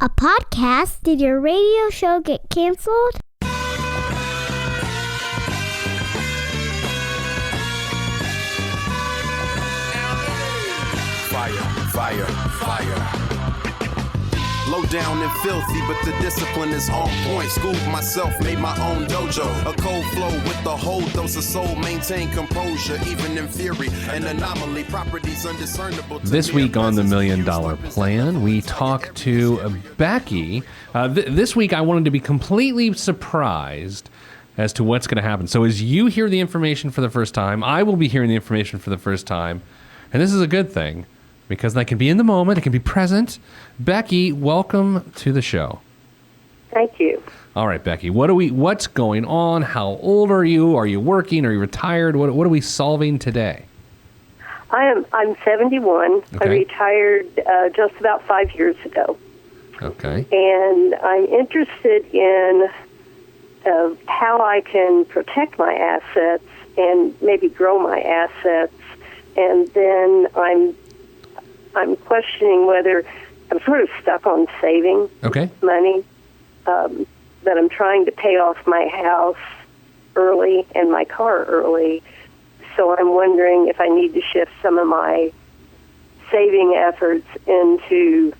A podcast? Did your radio show get canceled? Fire. Low down and filthy, but the discipline is on point. Schooled myself, made my own dojo. A cold flow with the whole dose of soul. Maintain composure, even in theory. An anomaly, properties undiscernible. This week on the $1 Million Plan, we talk to Becky. This week, I wanted to be completely surprised as to what's going to happen. So as you hear the information for the first time, I will be hearing the information for the first time. And this is a good thing, because I can be in the moment, I can be present. Becky, welcome to the show. Thank you. All right, Becky, what's going on? How old are you? Are you working? Are you retired? What are we solving today? I'm 71. Okay. I retired just about 5 years ago. Okay. And I'm interested in how I can protect my assets and maybe grow my assets. And then I'm questioning whether I'm sort of stuck on saving money, that I'm trying to pay off my house early and my car early. So I'm wondering if I need to shift some of my saving efforts into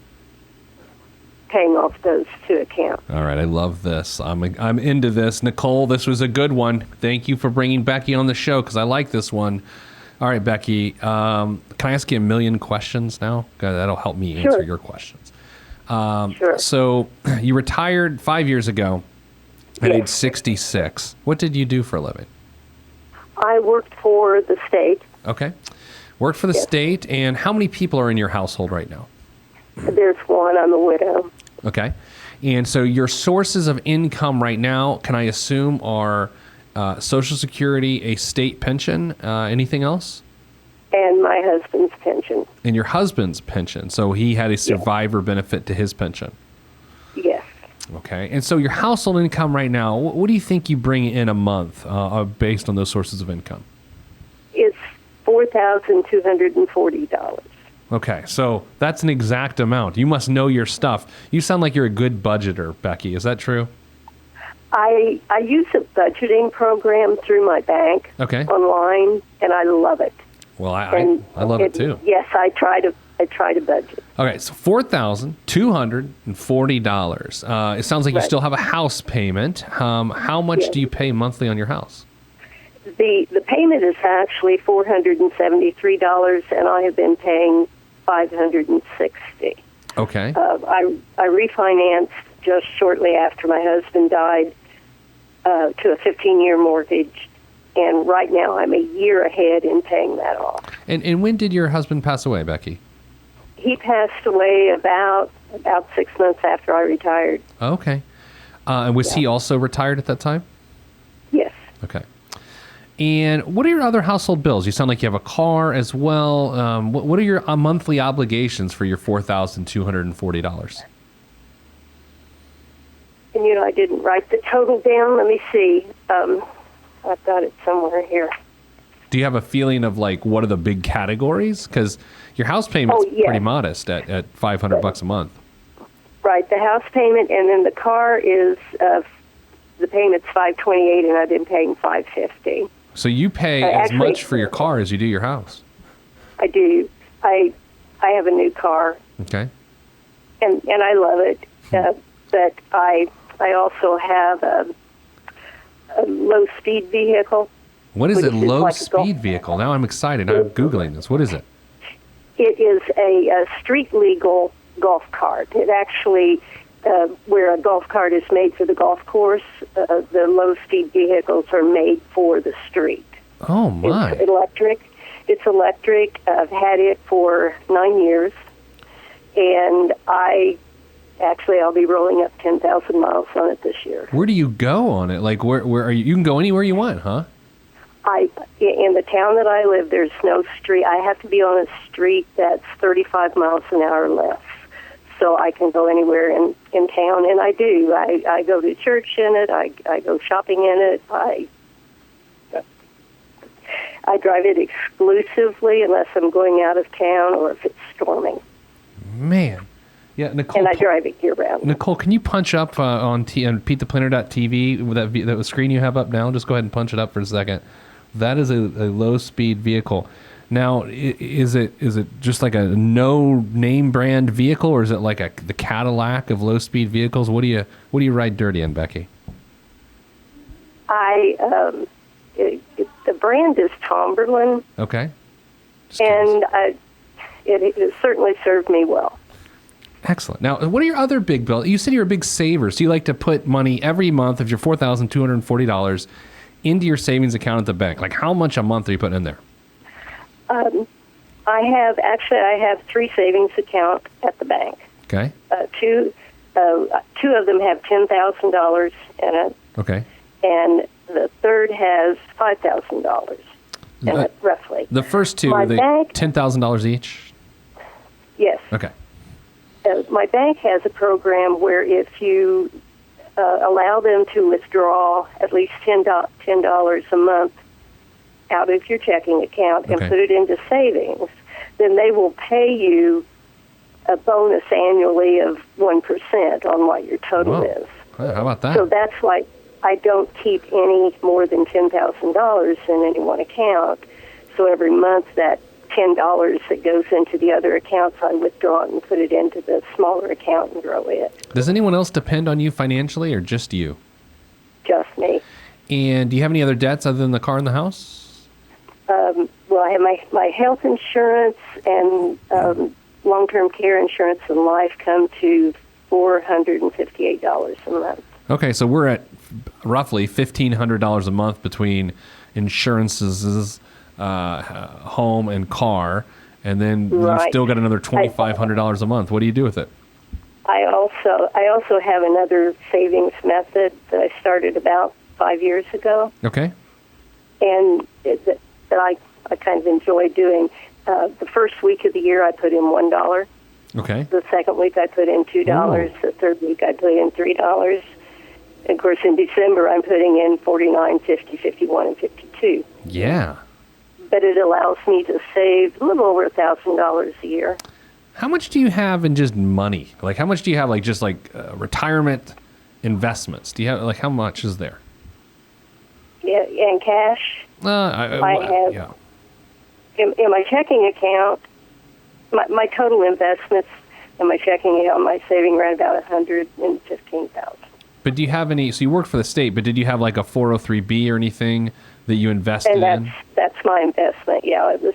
paying off those two accounts. All right, I love this. I'm into this. Nicole, this was a good one. Thank you for bringing Becky on the show, because I like this one. All right, Becky, can I ask you 1 million questions now? That'll help me answer your questions. Sure. So you retired 5 years ago at age 66. What did you do for a living? I worked for the state. Okay. Worked for the state, and how many people are in your household right now? There's one. I'm a widow. Okay. And so your sources of income right now, can I assume, are Social Security, a state pension, anything else? And my husband's pension. And your husband's pension. So he had a survivor benefit to his pension. Yes. Okay. And so your household income right now, what do you think you bring in a month based on those sources of income? It's $4,240. Okay. So that's an exact amount. You must know your stuff. You sound like you're a good budgeter, Becky. Is that true? I use a budgeting program through my bank online, and I love it. Well, I love it too. Yes, I try to budget. Okay, so $4,240. It sounds like you still have a house payment. How much do you pay monthly on your house? The payment is actually $473, and I have been paying $560. Okay. I refinanced just shortly after my husband died to a 15-year mortgage, and right now I'm a year ahead in paying that off. And when did your husband pass away, Becky? He passed away about 6 months after I retired. Okay. And was he also retired at that time? Yes. Okay. And what are your other household bills? You sound like you have a car as well. What are your monthly obligations for your $4,240? And, I didn't write the total down. Let me see. I've got it somewhere here. Do you have a feeling of, what are the big categories? Because your house payment's pretty modest at $500 a month. Right, the house payment, and then the car is, the payment's $528, and I've been paying $550. So you pay as much for your car as you do your house. I do. I have a new car. Okay. And I love it. But I also have a low-speed vehicle. What is a low-speed vehicle? Now I'm excited. I'm Googling this. What is it? It is a street-legal golf cart. It actually, where a golf cart is made for the golf course, the low-speed vehicles are made for the street. Oh, my. It's electric. I've had it for 9 years, and I'll be rolling up 10,000 miles on it this year. Where do you go on it? Where are you? You can go anywhere you want, huh? In the town that I live, there's no street. I have to be on a street that's 35 miles an hour less. So I can go anywhere in town, and I do. I go to church in it. I go shopping in it. I drive it exclusively unless I'm going out of town or if it's storming. Man. Yeah, Nicole. and I drive it year round. Nicole, can you punch up on PeteThePlanner.tv with that screen you have up now? Just go ahead and punch it up for a second. That is a low-speed vehicle. Now, is it just like a no-name brand vehicle, or is it like the Cadillac of low-speed vehicles? What do you ride dirty in, Becky? The brand is Tomberlin. Okay. And it has certainly served me well. Excellent. Now, what are your other big bills? You said you're a big saver, so you like to put money every month of your $4,240 into your savings account at the bank. Like, how much a month are you putting in there? I have 3 savings accounts at the bank. Okay. Two of them have $10,000 in it. Okay. And the third has $5,000 in it, roughly. The first two, My are they bank, $10,000 each? Yes. Okay. My bank has a program where if you allow them to withdraw at least $10 a month out of your checking account and put it into savings, then they will pay you a bonus annually of 1% on what your total is. How about that? So that's why I don't keep any more than $10,000 in any one account. So every month that $10 that goes into the other accounts, I withdraw it and put it into the smaller account and grow it. Does anyone else depend on you financially, or just you? Just me. And do you have any other debts other than the car and the house? Well, I have my health insurance and long-term care insurance and life come to $458 a month. Okay, so we're at roughly $1,500 a month between insurances, home and car, and then you've still got another $2,500 a month. What do you do with it? I also have another savings method that I started about 5 years ago. Okay. And that I kind of enjoy doing. The first week of the year, I put in $1. Okay. The second week, I put in $2. Ooh. The third week, I put in $3. And of course, in December, I'm putting in $49, $50, $51, and $52. Yeah. But it allows me to save a little over $1,000 a year. How much do you have in just money? Like, how much do you have, like, just like retirement investments? Do you have, like, how much is there? Yeah, in cash. I have. Yeah. In my checking account, my total investments in my checking account, my saving right about $115,000. But do you have any? So you worked for the state, but did you have like a 403B or anything that you invested in? That's my investment. Yeah, it was.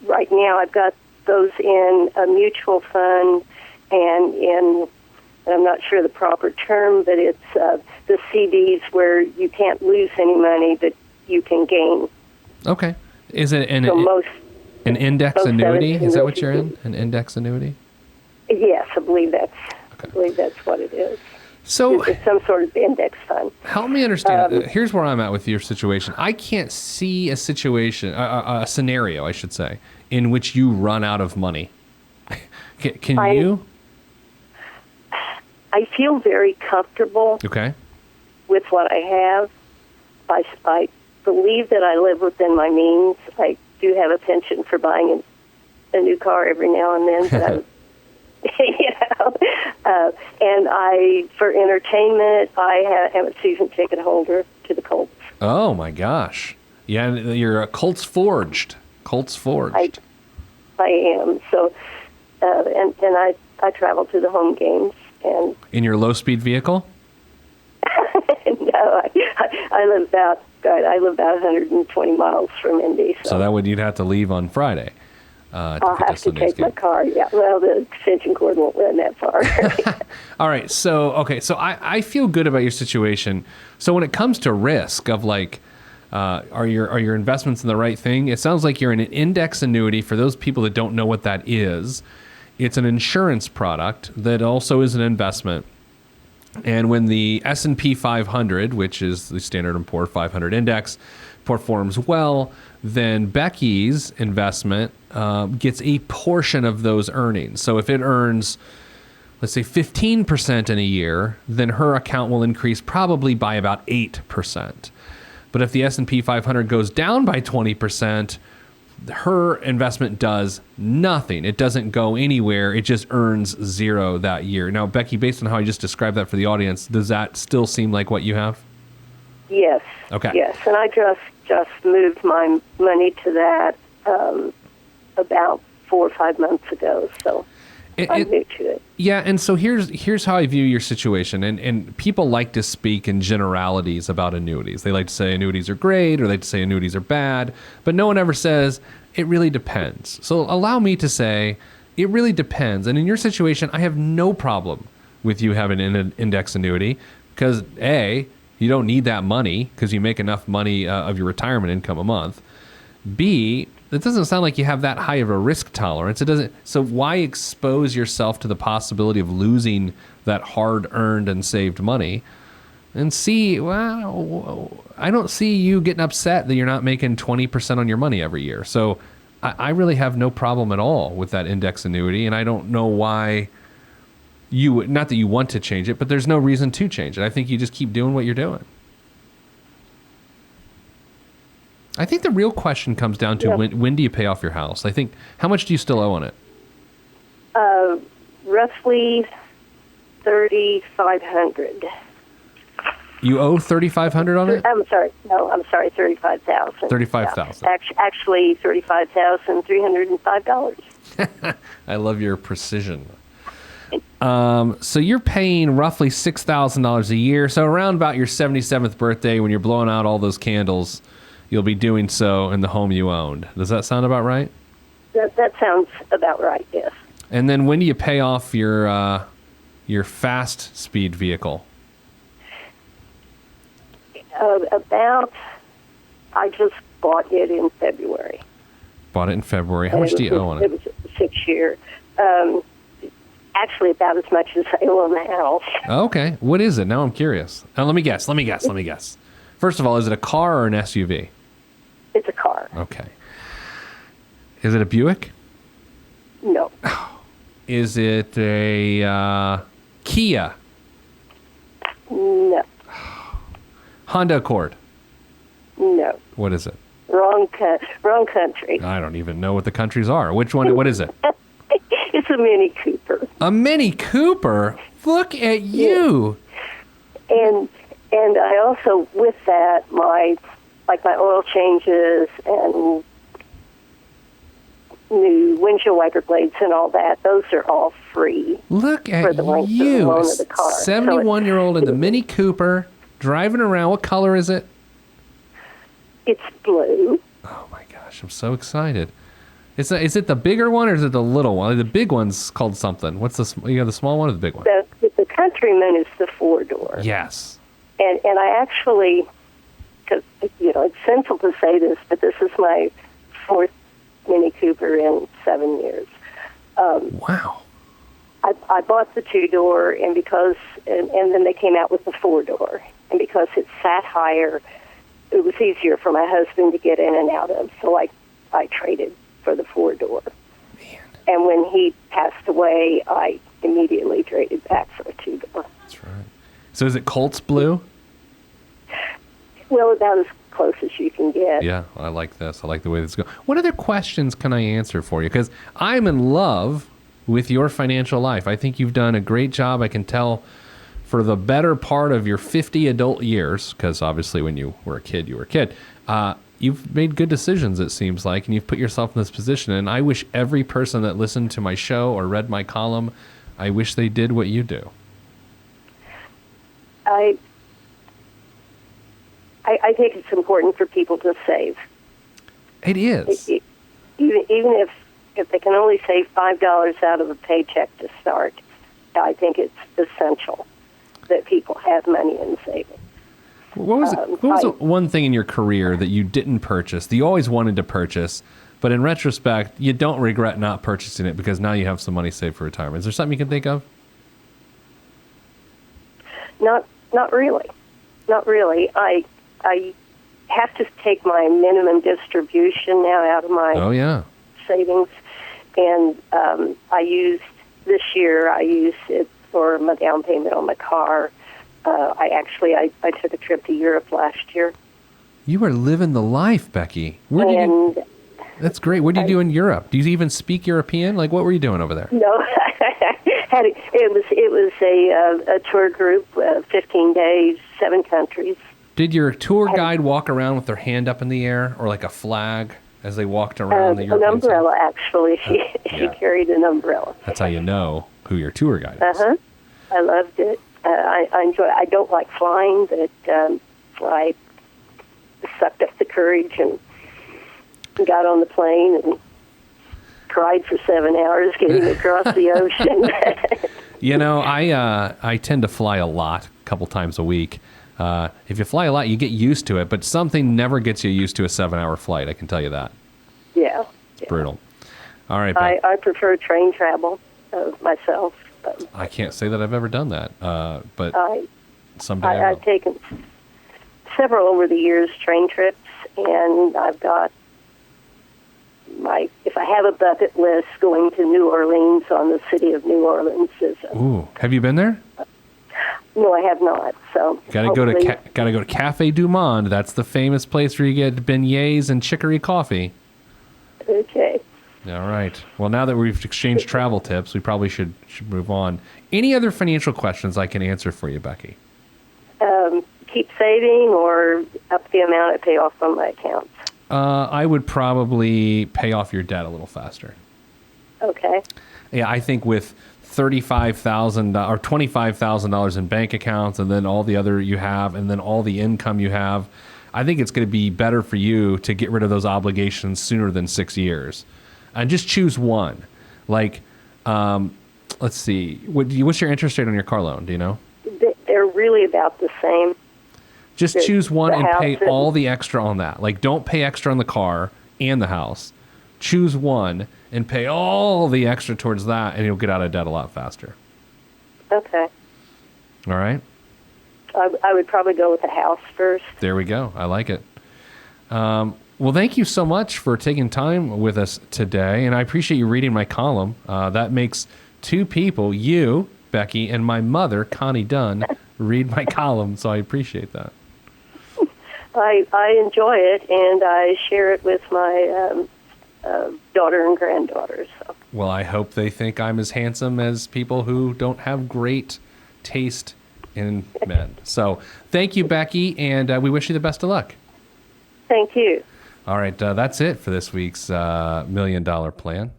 Right now, I've got those in a mutual fund and in. I'm not sure the proper term, but it's the CDs where you can't lose any money, but you can gain. Okay. Is it an index annuity? Is that what you're in? An index annuity? Yes, I believe that's what it is. So it's some sort of index fund. Help me understand. Here's where I'm at with your situation. I can't see a situation, a scenario, I should say, in which you run out of money. Can you? I feel very comfortable with what I have. I believe that I live within my means. I do have a penchant for buying a new car every now and then, but and for entertainment, I am a season ticket holder to the Colts. Oh my gosh! Yeah, you're a Colts forged. I am. So, and I travel to the home games. And in your low-speed vehicle? No, I live about 120 miles from Indy. So you'd have to leave on Friday. I'll have to take my car. Yeah, well, the extension cord won't run that far. All right, so I feel good about your situation. So when it comes to risk of like, are your investments in the right thing? It sounds like you're in an index annuity. For those people that don't know what that is, it's an insurance product that also is an investment. And when the S&P 500, which is the Standard & Poor's 500 index, performs well, then Becky's investment gets a portion of those earnings. So if it earns, let's say 15% in a year, then her account will increase probably by about 8%. But if the S&P 500 goes down by 20%, her investment does nothing. It doesn't go anywhere. It just earns zero that year. Now, Becky, based on how I just described that for the audience, does that still seem like what you have? Yes. Okay. Yes, and I just moved my money to that about 4 or 5 months ago, so I'm new to it. Yeah, and so here's how I view your situation. And people like to speak in generalities about annuities. They like to say annuities are great, or they like to say annuities are bad, but no one ever says it really depends. So allow me to say it really depends. And in your situation, I have no problem with you having an index annuity because A, you don't need that money because you make enough money of your retirement income a month. B, it doesn't sound like you have that high of a risk tolerance. It doesn't. So why expose yourself to the possibility of losing that hard-earned and saved money? And C, well, I don't see you getting upset that you're not making 20% on your money every year. So I really have no problem at all with that index annuity, and I don't know why you, not that you want to change it, but there's no reason to change it. I think you just keep doing what you're doing. I think the real question comes down to when do you pay off your house? I think, how much do you still owe on it? Roughly $3,500. You owe $3,500 on it? I'm sorry. No, I'm sorry. $35,000. $35,000. Actually, $35,305. I love your precision. So you're paying roughly $6,000 a year. So around about your 77th birthday, when you're blowing out all those candles, you'll be doing so in the home you owned. Does that sound about right? That sounds about right. Yes. And then when do you pay off your fast speed vehicle? I just bought it in February. Bought it in February. How much do you owe on it? It was a 6-year. Actually, about as much as I owe on the house. Okay. What is it? Now I'm curious. Let me guess. First of all, is it a car or an SUV? It's a car. Okay. Is it a Buick? No. Is it a Kia? No. Honda Accord? No. What is it? Wrong country. I don't even know what the countries are. Which one? What is it? It's a Mini Cooper. A Mini Cooper? Look at you. And I also, with that, my oil changes and new windshield wiper blades and all that, those are all free. Look at for the length you, of the loan of the car. 71-year-old in the Mini Cooper, driving around. What color is it? It's blue. Oh my gosh, I'm so excited. Is it the bigger one or is it the little one? The big one's called something. What's you got the small one or the big one? The Countryman is the 4-door. Yes. And I actually, because it's sinful to say this, but this is my 4th Mini Cooper in 7 years. Wow. I bought the 2-door, and then they came out with the 4-door, and because it sat higher, it was easier for my husband to get in and out of. So I traded for the 4-door. Man. And when he passed away, I immediately traded back for a 2-door. That's right. So is it Colts blue? Well, about as close as you can get. Yeah, I like this. I like the way this goes. What other questions can I answer for you? Because I'm in love with your financial life. I think you've done a great job. I can tell for the better part of your 50 adult years, because obviously when you were a kid, you were a kid, you've made good decisions, it seems like, and you've put yourself in this position. And I wish every person that listened to my show or read my column, I wish they did what you do. I think it's important for people to save. It is. Even if they can only save $5 out of a paycheck to start, I think it's essential that people have money in savings. What was the one thing in your career that you didn't purchase, that you always wanted to purchase, but in retrospect, you don't regret not purchasing it because now you have some money saved for retirement? Is there something you can think of? Not really. Not really. I have to take my minimum distribution now out of my savings, and this year I used it for my down payment on my car. I took a trip to Europe last year. You were living the life, Becky. Where That's great. What did you do in Europe? Do you even speak European? Like, what were you doing over there? No, it was a tour group, 15 days, 7 countries. Did your tour guide walk around with their hand up in the air or like a flag as they walked around the European An umbrella, actually. She yeah. carried an umbrella. That's how you know who your tour guide is. Uh-huh. I loved it. I enjoy it. I don't like flying, but I sucked up the courage and got on the plane and cried for 7 hours getting across the ocean. You know, I tend to fly a lot, a couple times a week. If you fly a lot, you get used to it, but something never gets you used to a 7-hour flight, I can tell you that. Yeah. It's brutal. All right, I prefer train travel myself. I can't say that I've ever done that, but someday I've taken several over the years, train trips, and I've got if I have a bucket list, going to New Orleans on the city of New Orleans is. Ooh, have you been there? No, I have not. So gotta go to Cafe Du Monde. That's the famous place where you get beignets and chicory coffee. Okay. All right. Well, now that we've exchanged travel tips, we probably should move on. Any other financial questions I can answer for you, Becky? Keep saving or up the amount I pay off on my accounts? I would probably pay off your debt a little faster. Okay. Yeah, I think with $35,000 or $25,000 in bank accounts, and then all the other you have, and then all the income you have, I think it's going to be better for you to get rid of those obligations sooner than 6 years. And just choose one. Like, let's see, what's your interest rate on your car loan? Do you know? They're really about the same. Just choose one and pay all the extra on that. Like, don't pay extra on the car and the house. Choose one and pay all the extra towards that, and you'll get out of debt a lot faster. Okay. All right? I would probably go with the house first. There we go. I like it. Well, thank you so much for taking time with us today, and I appreciate you reading my column. That makes 2 people, you, Becky, and my mother, Connie Dunn, read my column, so I appreciate that. I enjoy it, and I share it with my daughter and granddaughter. So. Well, I hope they think I'm as handsome as people who don't have great taste in men. So thank you, Becky, and we wish you the best of luck. Thank you. All right, that's it for this week's $1 Million Plan.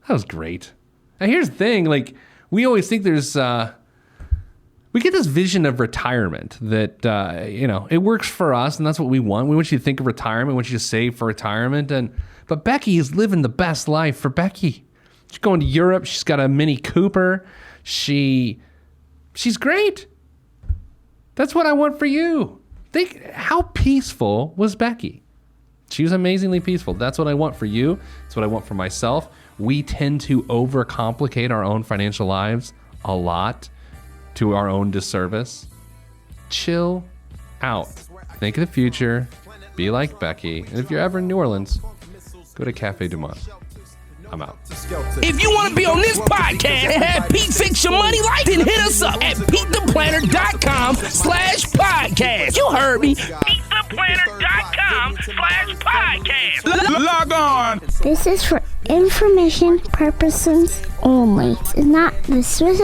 That was great. Now, here's the thing. Like, we always think there's... we get this vision of retirement that, it works for us, and that's what we want. We want you to think of retirement. We want you to save for retirement. But Becky is living the best life for Becky. She's going to Europe. She's got a Mini Cooper. She's great. That's what I want for you. Think, how peaceful was Becky? She was amazingly peaceful. That's what I want for you. That's what I want for myself. We tend to overcomplicate our own financial lives a lot to our own disservice. Chill out. Think of the future. Be like Becky. And if you're ever in New Orleans, go to Cafe Du Monde. I'm out. If you want to be on this podcast and have Pete fix your money life, then hit us up at PeteThePlanner.com/podcast. You heard me. PeteThePlanner.com/podcast. Log on. This is for information purposes only. It's not the Swiss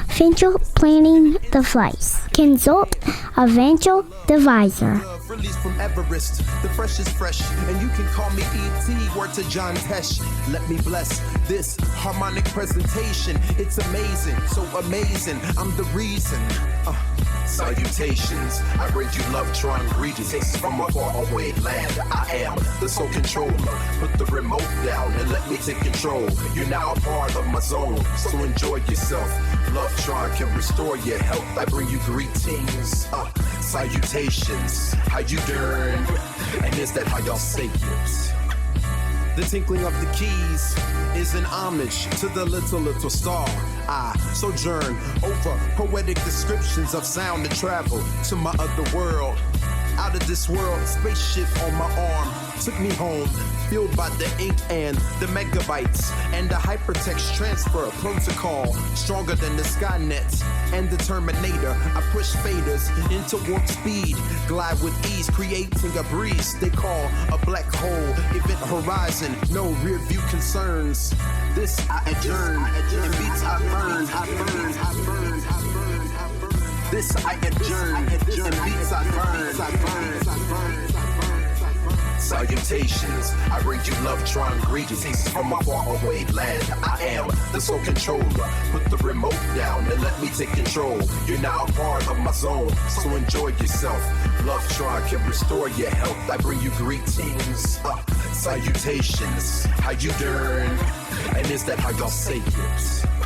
financial planning device. Consult a financial advisor. Released from Everest, the fresh is fresh, and you can call me E.T. Word to John Tesh. Let me bless this harmonic presentation. It's amazing, so amazing. I'm the reason. Salutations, I bring you love, drawing greetings from a faraway land. I am the sole controller. Put the remote down and let me take control. You're now a part of my zone, so enjoy yourself. Love Tron can restore your health. I bring you greetings, salutations. How you doing? And is that how y'all say it? The tinkling of the keys is an homage to the little star. I sojourn over poetic descriptions of sound and travel to my other world. out of this world spaceship on my arm took me home, fueled by the ink and the megabytes and the hypertext transfer protocol, stronger than the Skynet and the Terminator. I push faders into warp speed, glide with ease, creating a breeze they call a black hole. Event horizon, no rear view concerns. This I adjourn, in beats I burn, This I adjourn, in beats I burn, Salutations, I bring you love, Tron greetings from a faraway land. I am the sole controller. Put the remote down and let me take control. You're now a part of my zone, so enjoy yourself. Love Tron can restore your health. I bring you greetings, salutations. How you doing? And is that how y'all say it?